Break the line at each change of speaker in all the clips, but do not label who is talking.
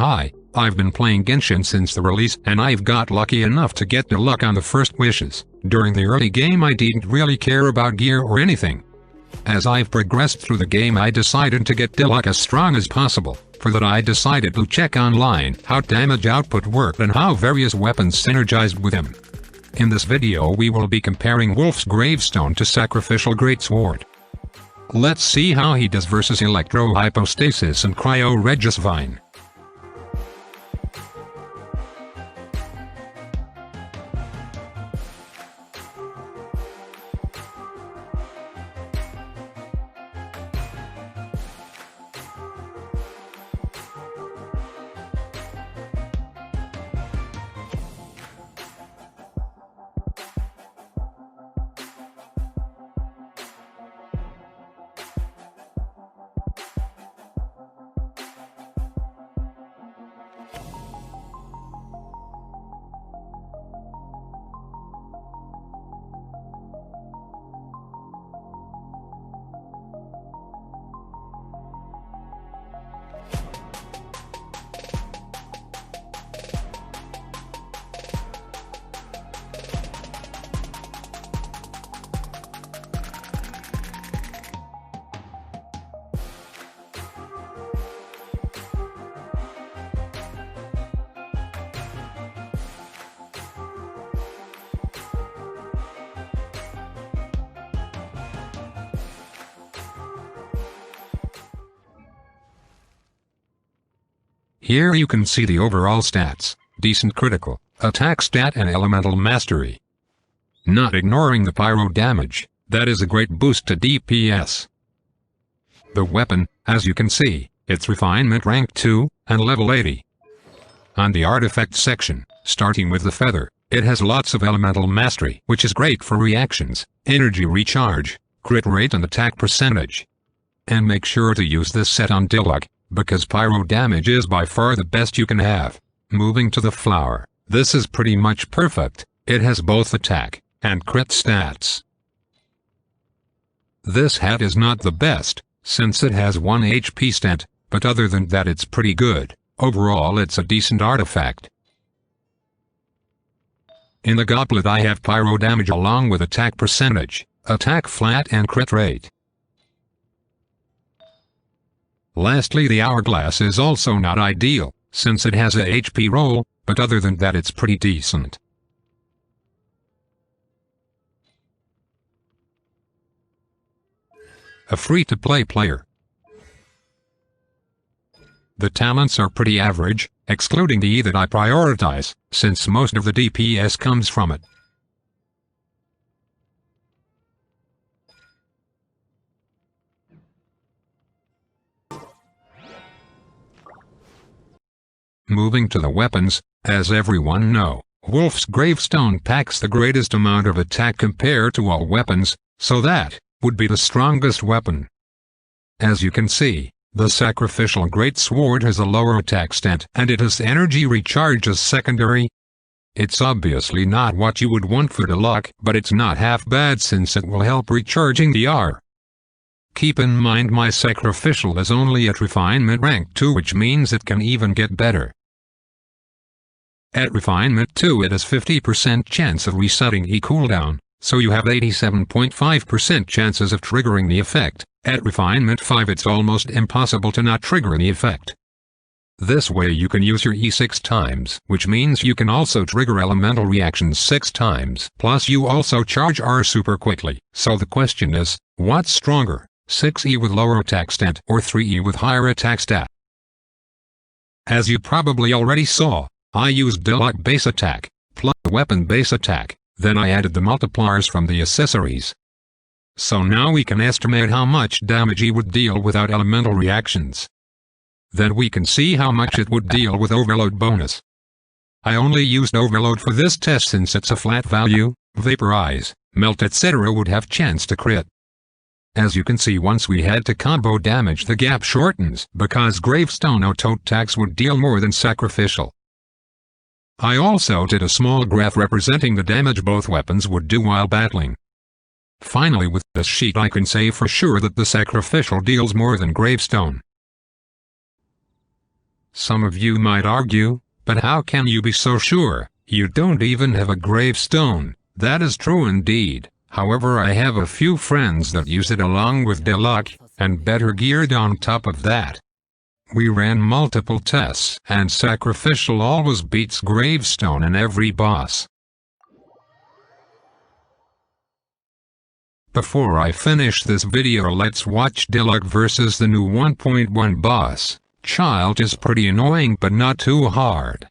Hi, I've been playing Genshin since the release and I've got lucky enough to get Diluc on the first wishes. During the early game I didn't really care about gear or anything. As I've progressed through the game I decided to get Diluc as strong as possible. For that I decided to check online how damage output worked and how various weapons synergized with him. In this video we will be comparing Wolf's Gravestone to Sacrificial Greatsword. Let's see how he does versus Electro-Hypostasis and Cryo-Regisvine. Here you can see the overall stats, decent critical, attack stat and elemental mastery. Not ignoring the pyro damage, that is a great boost to DPS. The weapon, as you can see, it's refinement rank 2, and level 80. On the artifact section, starting with the feather, it has lots of elemental mastery, which is great for reactions, energy recharge, crit rate and attack percentage. And make sure to use this set on Diluc, because pyro damage is by far the best you can have. Moving to the flower, this is pretty much perfect, it has both attack and crit stats. This hat is not the best, since it has 1 HP stat, but other than that it's pretty good. Overall it's a decent artifact. In the goblet I have pyro damage along with attack percentage, attack flat and crit rate. Lastly, the hourglass is also not ideal, since it has a HP roll, but other than that it's pretty decent. A free-to-play player. The talents are pretty average, excluding the E that I prioritize, since most of the DPS comes from it. Moving to the weapons, as everyone know, Wolf's Gravestone packs the greatest amount of attack compared to all weapons, so that would be the strongest weapon. As you can see, the Sacrificial Greatsword has a lower attack stat and it has energy recharge as secondary. It's obviously not what you would want for Diluc, but it's not half bad since it will help recharging the R. Keep in mind my Sacrificial is only at refinement rank 2, which means it can even get better. At refinement 2 it has 50% chance of resetting E cooldown, so you have 87.5% chances of triggering the effect. At refinement 5 it's almost impossible to not trigger the effect. This way you can use your E 6 times, which means you can also trigger elemental reactions 6 times. Plus you also charge R super quickly. So the question is, what's stronger, 6E with lower attack stat or 3E with higher attack stat? As you probably already saw, I used Diluc base attack, plus weapon base attack, then I added the multipliers from the accessories. So now we can estimate how much damage he would deal without elemental reactions. Then we can see how much it would deal with overload bonus. I only used overload for this test since it's a flat value, vaporize, melt etc. would have chance to crit. As you can see, once we head to combo damage the gap shortens because Gravestone auto attacks would deal more than Sacrificial. I also did a small graph representing the damage both weapons would do while battling. Finally, with this sheet I can say for sure that the Sacrificial deals more than Gravestone. Some of you might argue, but how can you be so sure? You don't even have a gravestone. That is true indeed. However, I have a few friends that use it along with Diluc, and better geared on top of that. We ran multiple tests, and Sacrificial always beats gravestone in every boss. Before I finish this video, let's watch Diluc versus the new 1.1 boss. Child is pretty annoying but not too hard.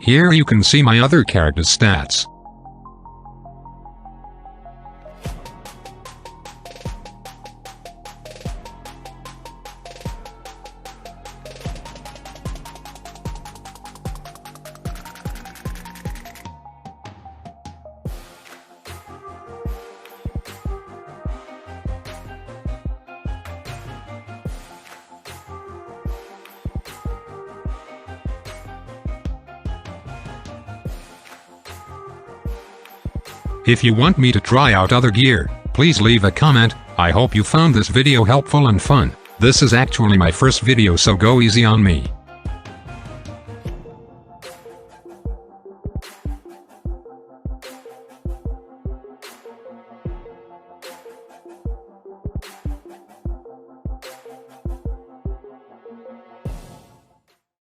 Here you can see my other character's stats. If you want me to try out other gear, please leave a comment. I hope you found this video helpful and fun. This is actually my first video, so go easy on me.